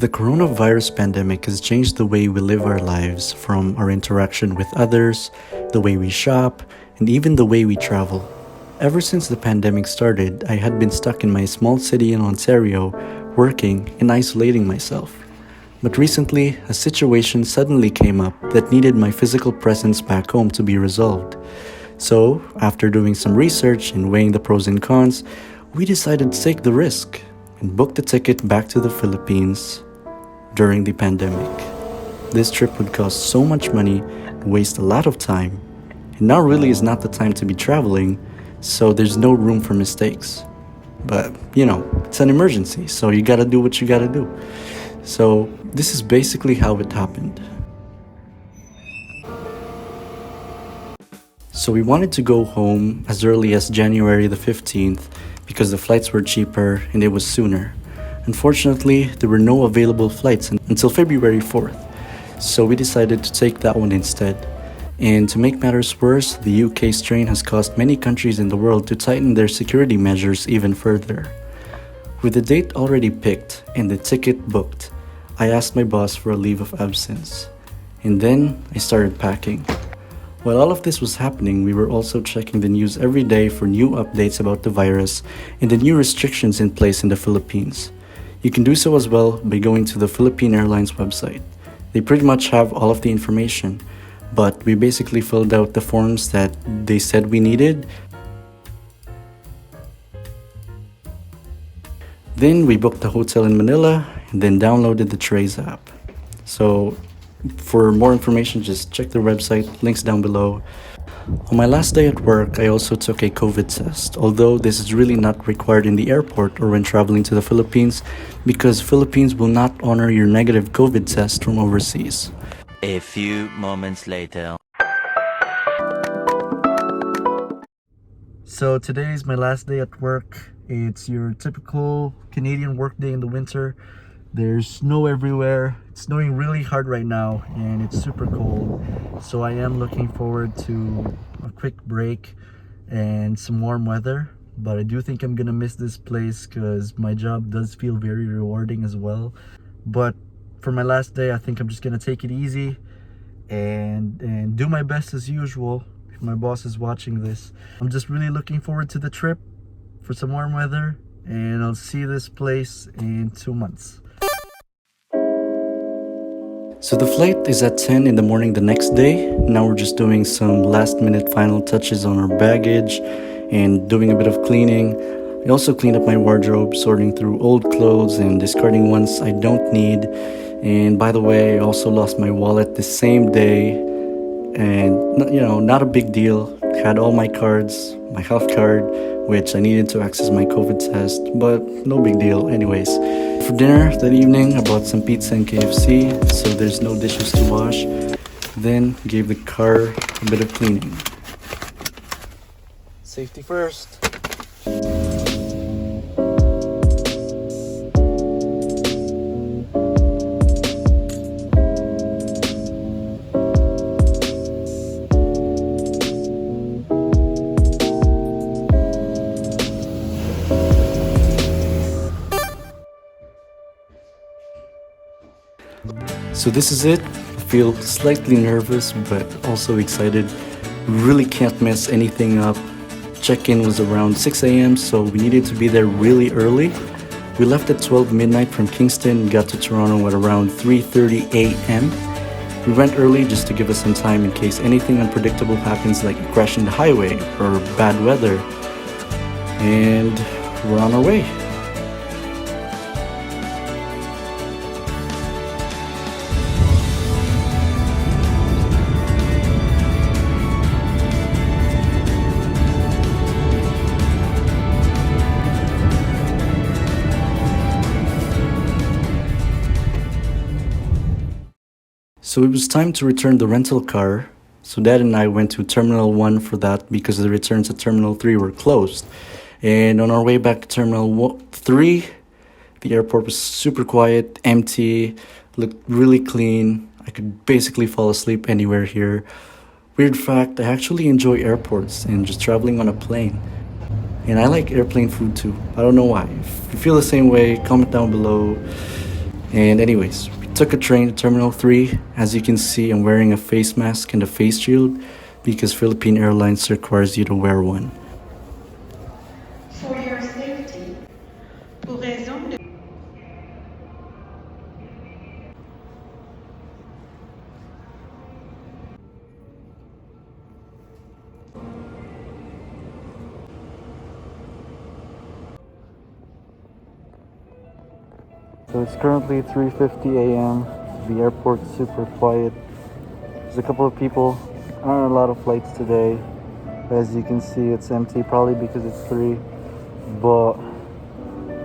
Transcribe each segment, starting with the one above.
The coronavirus pandemic has changed the way we live our lives, from our interaction with others, the way we shop, and even the way we travel. Ever since the pandemic started, I had been stuck in my small city in Ontario, working and isolating myself. But recently, a situation suddenly came up that needed my physical presence back home to be resolved. So, after doing some research and weighing the pros and cons, we decided to take the risk and book the ticket back to the Philippines during the pandemic. This trip would cost so much money and waste a lot of time, and now really is not the time to be traveling, so there's no room for mistakes. But, it's an emergency, so you gotta do what you gotta do. So, this is basically how it happened. So we wanted to go home as early as January the 15th because the flights were cheaper and it was sooner. Unfortunately, there were no available flights until February 4th, so we decided to take that one instead. And to make matters worse, the UK strain has caused many countries in the world to tighten their security measures even further. With the date already picked and the ticket booked, I asked my boss for a leave of absence. And then I started packing. While all of this was happening, we were also checking the news every day for new updates about the virus and the new restrictions in place in the Philippines. You can do so as well by going to the Philippine Airlines website. They pretty much have all of the information, but we basically filled out the forms that they said we needed. Then we booked a hotel in Manila and then downloaded the Trace app. So for more information, just check their website, links down below. On my last day at work, I also took a COVID test, although this is really not required in the airport or when traveling to the Philippines, because Philippines will not honor your negative COVID test from overseas. A few moments later. So today is my last day at work. It's your typical Canadian workday in the winter. There's snow everywhere. It's snowing really hard right now and it's super cold. So I am looking forward to a quick break and some warm weather. But I do think I'm gonna miss this place because my job does feel very rewarding as well. But for my last day, I think I'm just gonna take it easy and do my best as usual. If my boss is watching this, I'm just really looking forward to the trip for some warm weather, and I'll see this place in 2 months. So the flight is at 10 in the morning the next day. Now we're just doing some last minute final touches on our baggage and doing a bit of cleaning. I also cleaned up my wardrobe, sorting through old clothes and discarding ones I don't need. And by the way, I also lost my wallet the same day, and not a big deal. Had all my cards, my health card, which I needed to access my COVID test, but no big deal anyways. For dinner that evening, I bought some pizza and KFC, so there's no dishes to wash. Then gave the car a bit of cleaning. Safety first. So this is it. I feel slightly nervous but also excited. Really can't mess anything up. Check-in was around 6 a.m. so we needed to be there really early. We left at 12 midnight from Kingston and got to Toronto at around 3:30 a.m. We went early just to give us some time in case anything unpredictable happens, like a crash in the highway or bad weather. And we're on our way. So it was time to return the rental car. So Dad and I went to Terminal 1 for that because the returns at Terminal 3 were closed. And on our way back to Terminal 3, the airport was super quiet, empty, looked really clean. I could basically fall asleep anywhere here. Weird fact, I actually enjoy airports and just traveling on a plane. And I like airplane food too. I don't know why. If you feel the same way, comment down below. And anyways, we took a train to Terminal 3. As you can see, I'm wearing a face mask and a face shield because Philippine Airlines requires you to wear one. For your safety, pour raison de... So it's currently 3:50 a.m. The airport's super quiet. There's a couple of people. Aren't a lot of flights today. As you can see, it's empty, probably because it's 3. But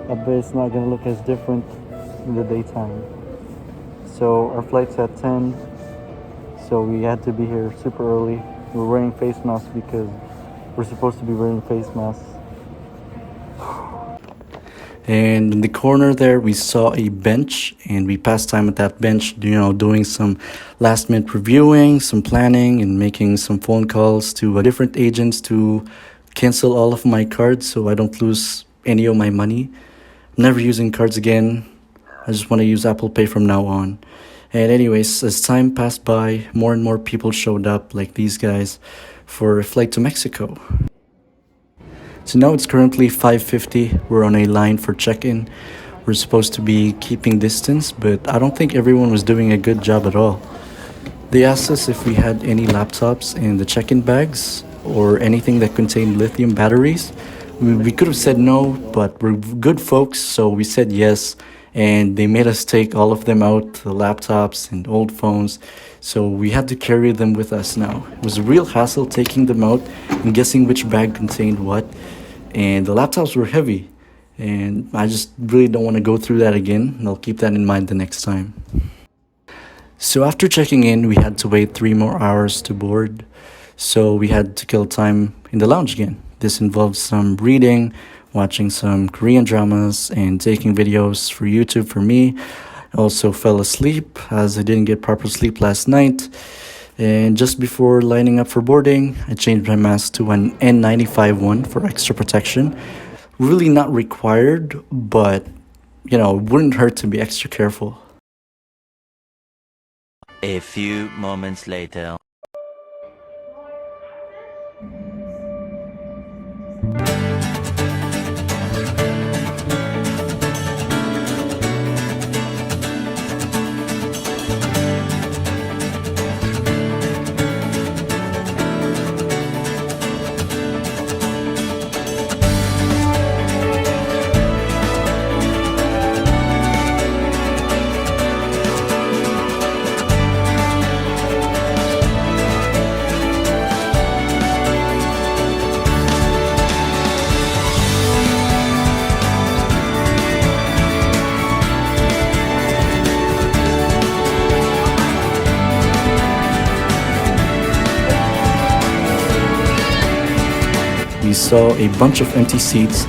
I bet it's not gonna look as different in the daytime. So our flight's at 10. So we had to be here super early. We're wearing face masks because we're supposed to be wearing face masks. And in the corner there, we saw a bench, and we passed time at that bench, doing some last minute reviewing, some planning, and making some phone calls to different agents to cancel all of my cards so I don't lose any of my money. I'm never using cards again. I just want to use Apple Pay from now on. And anyways, as time passed by, more and more people showed up, like these guys, for a flight to Mexico. So now it's currently 5:50. We're on a line for check-in. We're supposed to be keeping distance, but I don't think everyone was doing a good job at all. They asked us if we had any laptops in the check-in bags or anything that contained lithium batteries. We could have said no, but we're good folks, so we said yes, and they made us take all of them out, the laptops and old phones, so we had to carry them with us now. It was a real hassle taking them out and guessing which bag contained what, and the laptops were heavy, and I just really don't want to go through that again, and I'll keep that in mind the next time. So after checking in, we had to wait 3 more hours to board, so we had to kill time in the lounge again. This involved some reading, watching some Korean dramas, and taking videos for YouTube for me. I also fell asleep as I didn't get proper sleep last night. And just before lining up for boarding, I changed my mask to an N95 one for extra protection. Really not required, but it wouldn't hurt to be extra careful. A few moments later. We saw a bunch of empty seats.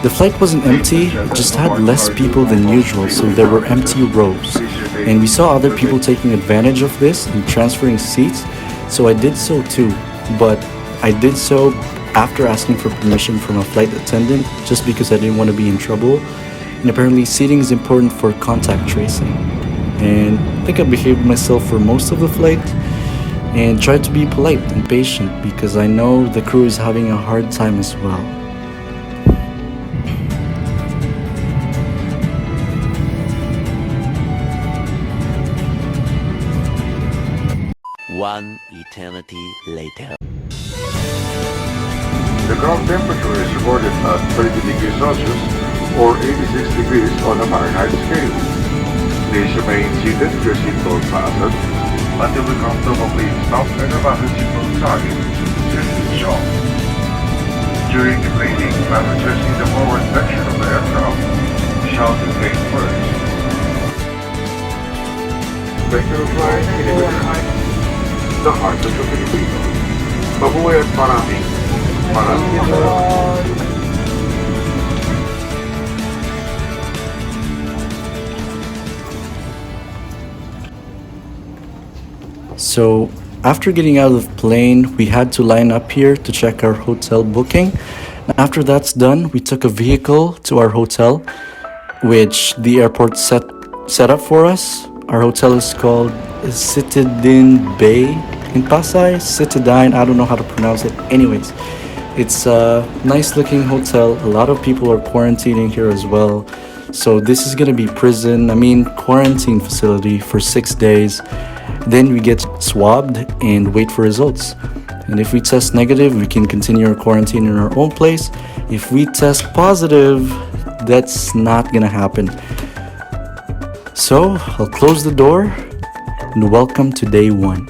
The flight wasn't empty, it just had less people than usual, so there were empty rows. And we saw other people taking advantage of this and transferring seats, so I did so too. But I did so after asking for permission from a flight attendant, just because I didn't want to be in trouble. And apparently seating is important for contact tracing. And I think I behaved myself for most of the flight, and try to be polite and patient because I know the crew is having a hard time as well. One eternity later. The ground temperature is recorded at 30 degrees Celsius or 86 degrees on a Fahrenheit scale. Please remain seated with your seatbelt fastened until we come to a complete stop and the fasten seatbelt sign is shown. During the training, passengers in the forward section of the aircraft shout the gate first. Vector flight in the heart of the Filipino. Mabuhay at maraming salamat. So after getting out of the plane, we had to line up here to check our hotel booking. After that's done, we took a vehicle to our hotel, which the airport set set up for us. Our hotel is called Citadine Bay in Pasay. Citadine, I don't know how to pronounce it. Anyways, it's a nice looking hotel. A lot of people are quarantining here as well. So this is gonna be quarantine facility for 6 days. Then we get swabbed and wait for results. And if we test negative, we can continue our quarantine in our own place. If we test positive, that's not gonna happen. So I'll close the door and welcome to day 1.